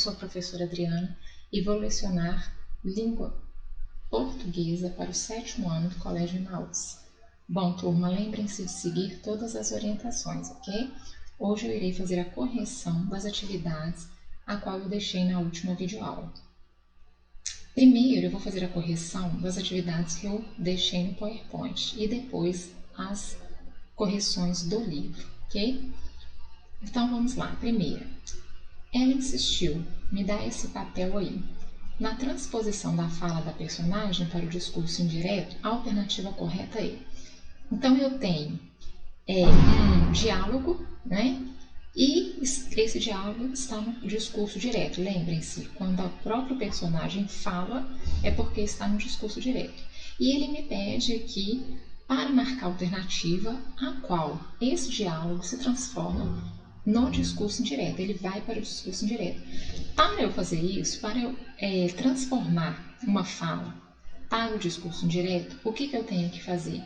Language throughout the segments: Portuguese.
sou a professora Adriana e vou lecionar língua portuguesa para o 7º ano do Colégio Emaús. Bom, turma, lembrem-se de seguir todas as orientações, ok? Hoje eu irei fazer a correção das atividades a qual eu deixei na última videoaula. Primeiro, eu vou fazer a correção das atividades que eu deixei no PowerPoint e depois as correções do livro, ok? Então, vamos lá. Primeira, ela insistiu, me dá esse papel aí. Na transposição da fala da personagem para o discurso indireto, a alternativa correta é. Então, eu tenho um diálogo, né? E esse diálogo está no discurso direto. Lembrem-se, quando o próprio personagem fala, é porque está no discurso direto. E ele me pede aqui para marcar a alternativa a qual esse diálogo se transforma no discurso indireto. Ele vai para o discurso indireto. Para eu fazer isso, para eu transformar uma fala para o discurso indireto, o que eu tenho que fazer?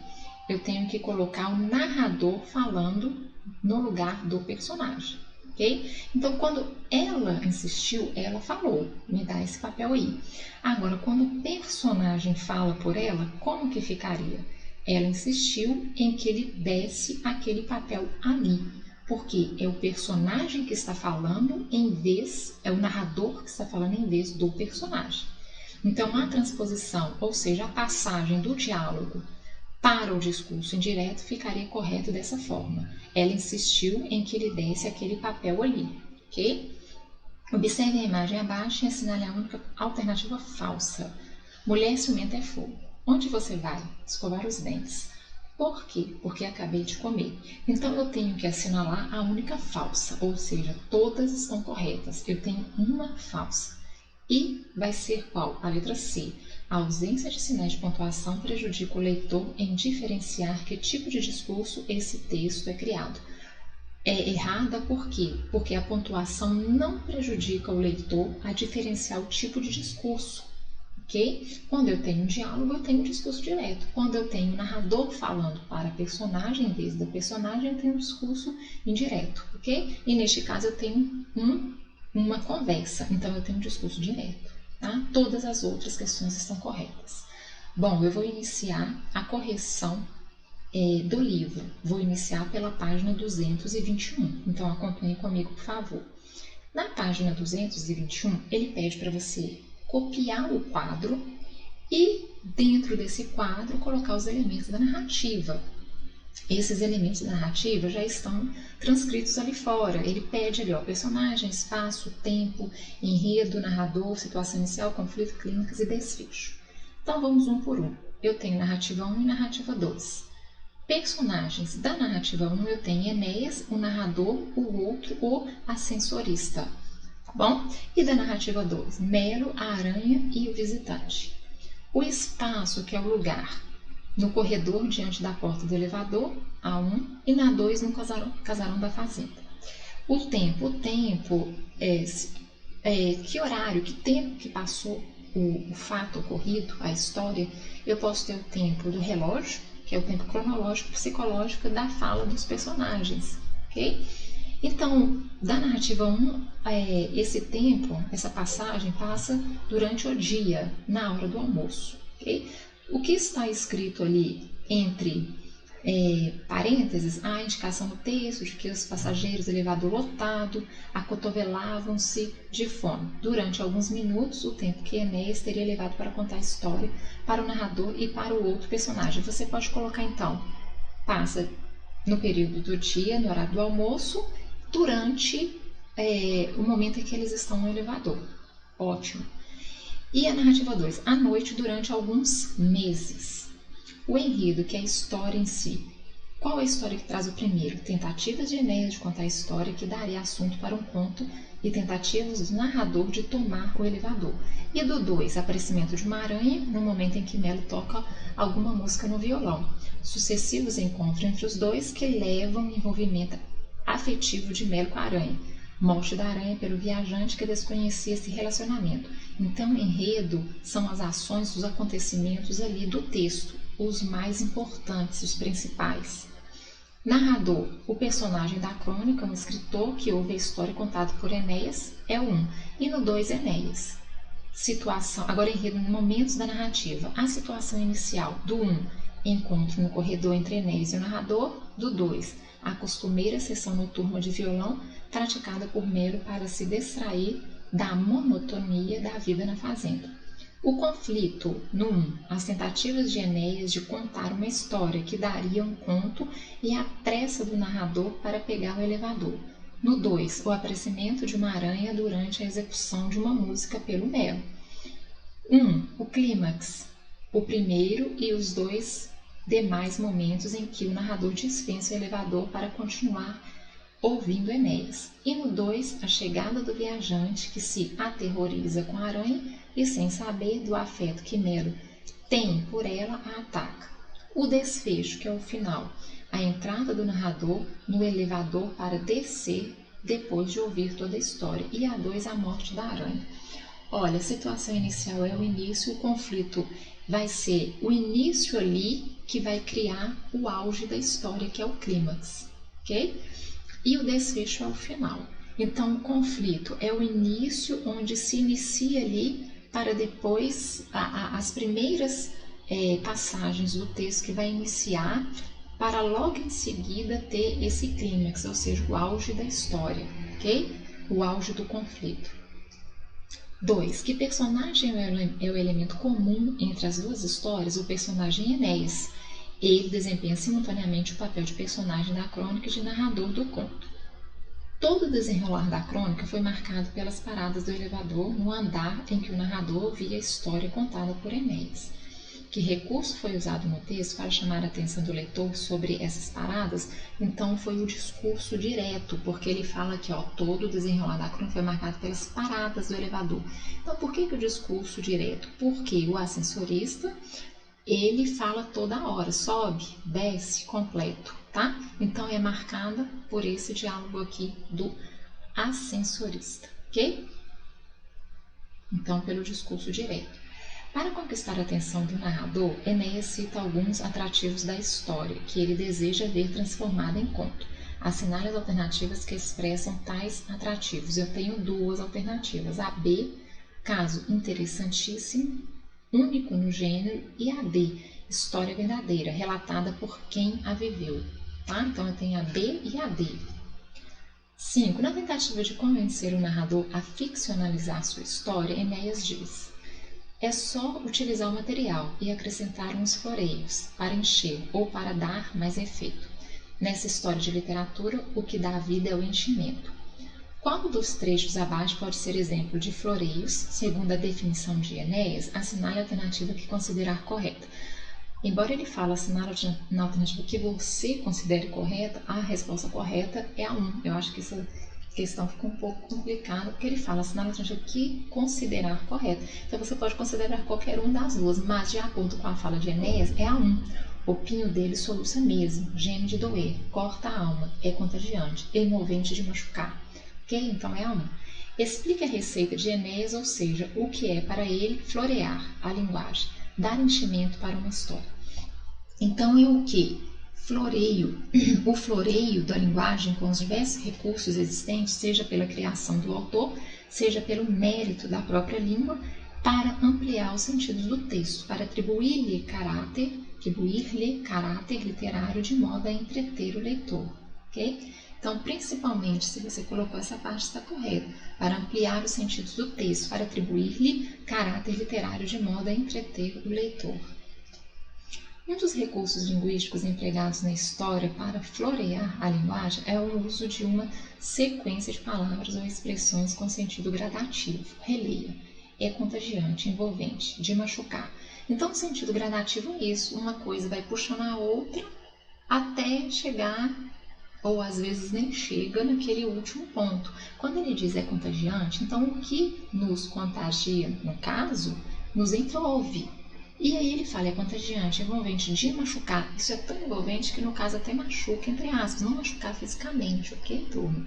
Eu tenho que colocar o narrador falando no lugar do personagem, ok? Então, quando ela insistiu, ela falou, me dá esse papel aí. Agora, quando o personagem fala por ela, como que ficaria? Ela insistiu em que ele desse aquele papel ali, porque é o personagem que está falando é o narrador que está falando em vez do personagem. Então, a transposição, ou seja, a passagem do diálogo para o discurso indireto ficaria correto dessa forma. Ela insistiu em que ele desse aquele papel ali, ok? Observe a imagem abaixo e assinale a única alternativa falsa. Mulher ciumenta é fogo. Onde você vai? Escovar os dentes. Por quê? Porque acabei de comer. Então, eu tenho que assinalar a única falsa, ou seja, todas estão corretas. Eu tenho uma falsa. E vai ser qual? A letra C. A ausência de sinais de pontuação prejudica o leitor em diferenciar que tipo de discurso esse texto é criado. É errada por quê? Porque a pontuação não prejudica o leitor a diferenciar o tipo de discurso, ok? Quando eu tenho um diálogo, eu tenho um discurso direto. Quando eu tenho um narrador falando para a personagem, em vez da personagem, eu tenho um discurso indireto, ok? E neste caso, eu tenho uma conversa, então eu tenho um discurso direto. Tá? Todas as outras questões estão corretas. Bom, eu vou iniciar a correção do livro. Vou iniciar pela página 221. Então, acompanhe comigo, por favor. Na página 221, ele pede para você copiar o quadro e, dentro desse quadro, colocar os elementos da narrativa. Esses elementos da narrativa já estão transcritos ali fora. Ele pede ali, ó, personagem, espaço, tempo, enredo, narrador, situação inicial, conflito, clínicas e desfecho. Então, vamos um por um. Eu tenho narrativa 1 e narrativa 2. Personagens da narrativa 1, eu tenho Enéas, o narrador, o outro, o ascensorista. Tá bom? E da narrativa 2, Melo, a aranha e o visitante. O espaço, que é o lugar, no corredor diante da porta do elevador, A1, e na 2, no casarão da fazenda. O tempo que horário, que tempo que passou o fato ocorrido, a história. Eu posso ter o tempo do relógio, que é o tempo cronológico, psicológico da fala dos personagens, ok? Então, da narrativa 1, esse tempo, essa passagem passa durante o dia, na hora do almoço, ok? O que está escrito ali entre parênteses, a indicação no texto de que os passageiros do elevador lotado acotovelavam-se de fome. Durante alguns minutos, o tempo que Enéas teria levado para contar a história para o narrador e para o outro personagem. Você pode colocar, então, passa no período do dia, no horário do almoço, durante o momento em que eles estão no elevador. Ótimo. E a narrativa 2, à noite, durante alguns meses. O enredo, que é a história em si. Qual é a história que traz o primeiro? Tentativas de Enéas de contar a história que daria assunto para um conto e tentativas do narrador de tomar o elevador. E do 2, aparecimento de uma aranha no momento em que Melo toca alguma música no violão. Sucessivos encontros entre os dois que levam o envolvimento afetivo de Melo com a aranha. Morte da aranha pelo viajante que desconhecia esse relacionamento. Então, o enredo são as ações, os acontecimentos ali do texto, os mais importantes, os principais. Narrador, o personagem da crônica, um escritor que ouve a história contada por Enéas, é o 1. E no 2, Enéas. Situação, agora enredo em momentos da narrativa. A situação inicial do 1, encontro no corredor entre Enéas e o narrador. Do 2, a costumeira sessão noturna de violão praticada por Melo para se distrair da monotonia da vida na fazenda. O conflito, no 1, as tentativas de Enéas de contar uma história que daria um conto e a pressa do narrador para pegar o elevador. No 2, o aparecimento de uma aranha durante a execução de uma música pelo Melo. 1. O clímax, o primeiro e os 2 demais momentos em que o narrador dispensa o elevador para continuar ouvindo Enéas. E no 2, a chegada do viajante que se aterroriza com a aranha e, sem saber do afeto que Melo tem por ela, a ataca. O desfecho, que é o final, a entrada do narrador no elevador para descer depois de ouvir toda a história. E a 2, a morte da aranha. Olha, a situação inicial é o início, o conflito vai ser o início ali que vai criar o auge da história, que é o clímax, ok? E o desfecho é o final. Então, o conflito é o início onde se inicia ali para depois as primeiras passagens do texto que vai iniciar para logo em seguida ter esse clímax, ou seja, o auge da história, ok? O auge do conflito. 2. Que personagem é o elemento comum entre as duas histórias? O personagem Enéas. Ele desempenha simultaneamente o papel de personagem da crônica e de narrador do conto. Todo o desenrolar da crônica foi marcado pelas paradas do elevador no andar em que o narrador ouvia a história contada por Enéas. Que recurso foi usado no texto para chamar a atenção do leitor sobre essas paradas? Então foi o discurso direto, porque ele fala que todo o desenrolar da crônica foi marcado pelas paradas do elevador. Então por que o discurso direto? Porque o ascensorista, ele fala toda hora, sobe, desce, completo, tá? Então é marcada por esse diálogo aqui do ascensorista, ok? Então pelo discurso direto. Para conquistar a atenção do narrador, Enéas cita alguns atrativos da história que ele deseja ver transformada em conto. Assinale as alternativas que expressam tais atrativos. Eu tenho 2 alternativas, a B, caso interessantíssimo, único no gênero, e a D, história verdadeira, relatada por quem a viveu. Tá? Então eu tenho a B e a D. 5. Na tentativa de convencer o narrador a ficcionalizar sua história, Enéas diz: é só utilizar o material e acrescentar uns floreios para encher ou para dar mais efeito. Nessa história de literatura, o que dá vida é o enchimento. Qual dos trechos abaixo pode ser exemplo de floreios, segundo a definição de Enéas? Assinale a alternativa que considerar correta. Embora ele fale assinale na alternativa que você considere correta, a resposta correta é a 1. Eu acho que essa questão fica um pouco complicada, porque ele fala assinale a alternativa que considerar correta. Então você pode considerar qualquer uma das duas, mas de acordo com a fala de Enéas, é a 1. O pinho dele soluça mesmo, geme de doer, corta a alma, é contagiante, é imovente de machucar. Ok? Então é a 1. Explique a receita de Enéas, ou seja, o que é para ele florear a linguagem, dar enchimento para uma história. Então é o que? Floreio. O floreio da linguagem com os diversos recursos existentes, seja pela criação do autor, seja pelo mérito da própria língua, para ampliar os sentidos do texto, para atribuir-lhe caráter literário de modo a entreter o leitor. Ok? Então, principalmente, se você colocou essa parte, está correto, para ampliar os sentidos do texto, para atribuir-lhe caráter literário de modo a entreter o leitor. Um dos recursos linguísticos empregados na história para florear a linguagem é o uso de uma sequência de palavras ou expressões com sentido gradativo. Releia. É contagiante, envolvente, de machucar. Então, o sentido gradativo é isso. Uma coisa vai puxando a outra até chegar, ou às vezes nem chega, naquele último ponto. Quando ele diz é contagiante, então o que nos contagia, no caso, nos envolve. E aí ele fala, é contagiante, envolvente, de machucar. Isso é tão envolvente que no caso até machuca, entre aspas, não machucar fisicamente, ok, turma?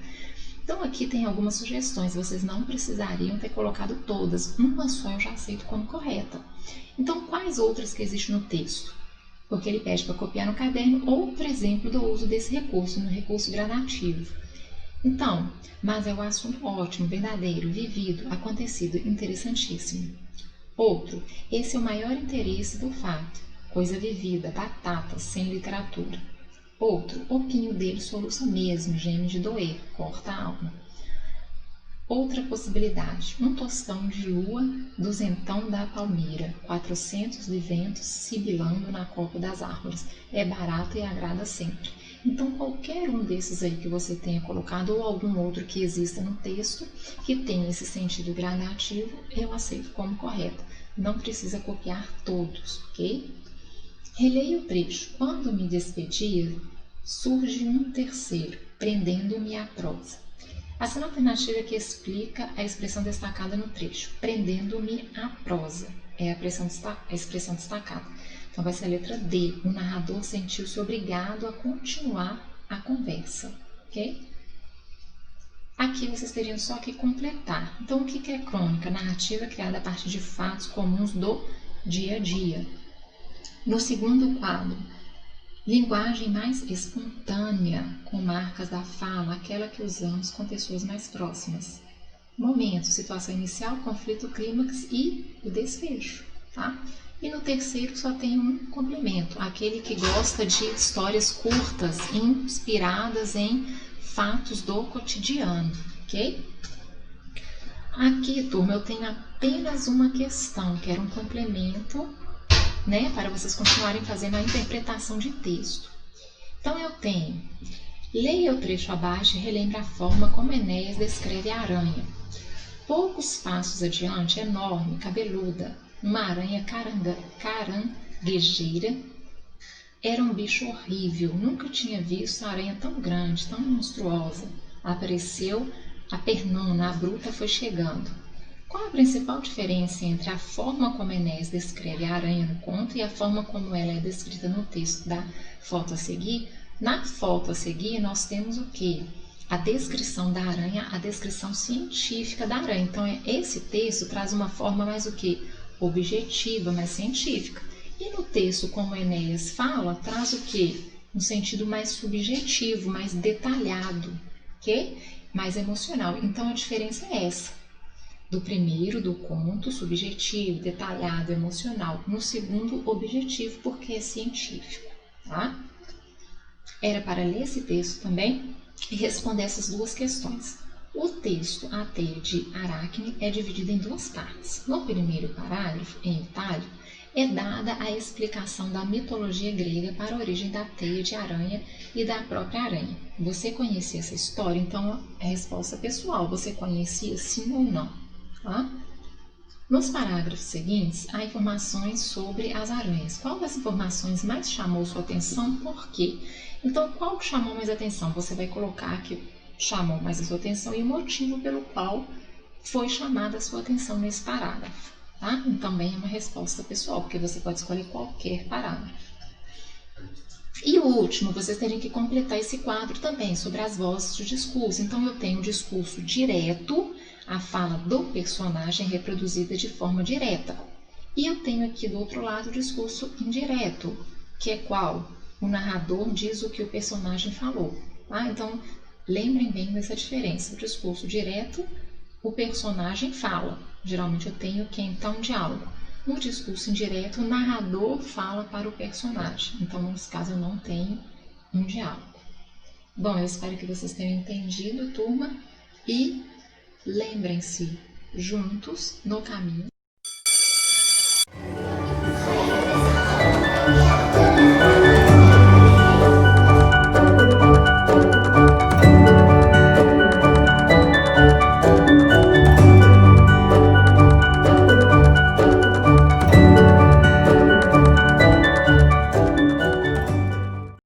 Então aqui tem algumas sugestões, vocês não precisariam ter colocado todas, uma só eu já aceito como correta. Então quais outras que existem no texto? porque ele pede para copiar no caderno. Outro exemplo do uso desse recurso, no recurso gradativo. Então, mas é o assunto ótimo, verdadeiro, vivido, acontecido, interessantíssimo. Outro, esse é o maior interesse do fato, coisa vivida, batata, sem literatura. Outro, o pinho dele soluça mesmo, geme de doer, corta a alma. Outra possibilidade, um tostão de lua, duzentão da palmeira, 400 de ventos sibilando na copa das árvores. É barato e agrada sempre. Então, qualquer um desses aí que você tenha colocado, ou algum outro que exista no texto, que tenha esse sentido gradativo, eu aceito como correto. Não precisa copiar todos, ok? Releia o trecho. Quando me despedia, surge um terceiro, prendendo-me à prosa. A cena alternativa que explica a expressão destacada no trecho, prendendo-me à prosa, é a expressão destacada. Então vai ser a letra D, o narrador sentiu-se obrigado a continuar a conversa, ok? Aqui vocês teriam só que completar. Então o que é crônica? Narrativa criada a partir de fatos comuns do dia a dia. No segundo quadro, linguagem mais espontânea, com marcas da fala, aquela que usamos com pessoas mais próximas. Momento, situação inicial, conflito, clímax e o desfecho, tá? E no terceiro só tem um complemento, aquele que gosta de histórias curtas, inspiradas em fatos do cotidiano, ok? Aqui, turma, eu tenho apenas uma questão, que era um complemento, né, para vocês continuarem fazendo a interpretação de texto. Então eu tenho, leia o trecho abaixo e relembre a forma como Enéas descreve a aranha. Poucos passos adiante, enorme, cabeluda, uma aranha caranguejeira, era um bicho horrível, nunca tinha visto a aranha tão grande, tão monstruosa. Apareceu a pernona, a bruta foi chegando. Qual a principal diferença entre a forma como Enéas descreve a aranha no conto e a forma como ela é descrita no texto da foto a seguir? Na foto a seguir, nós temos o quê? A descrição da aranha, a descrição científica da aranha. Então, esse texto traz uma forma mais o quê? Objetiva, mais científica. E no texto, como Enéas fala, traz o quê? Um sentido mais subjetivo, mais detalhado, ok? Mais emocional. Então, a diferença é essa. Do primeiro, do conto, subjetivo, detalhado, emocional. No segundo, objetivo, porque é científico, tá? Era para ler esse texto também e responder essas duas questões. O texto A Teia de Aracne é dividido em duas partes. No primeiro parágrafo, em itálico, é dada a explicação da mitologia grega para a origem da teia de aranha e da própria aranha. Você conhecia essa história? Então, a resposta pessoal, você conhecia sim ou não? Tá? Nos parágrafos seguintes, há informações sobre as aranhas. Qual das informações mais chamou sua atenção? Por quê? Então, qual que chamou mais atenção? Você vai colocar que chamou mais a sua atenção e o motivo pelo qual foi chamada a sua atenção nesse parágrafo. Tá? E também é uma resposta pessoal, porque você pode escolher qualquer parágrafo. E o último, vocês terem que completar esse quadro também, sobre as vozes de discurso. Então, eu tenho o discurso direto, a fala do personagem reproduzida de forma direta. E eu tenho aqui do outro lado o discurso indireto, que é qual? O narrador diz o que o personagem falou. Tá? Então, lembrem bem dessa diferença. O discurso direto, o personagem fala. Geralmente eu tenho quem está um diálogo. No discurso indireto, o narrador fala para o personagem. Então, nesse caso, eu não tenho um diálogo. Bom, eu espero que vocês tenham entendido, turma. E lembrem-se, juntos, no caminho.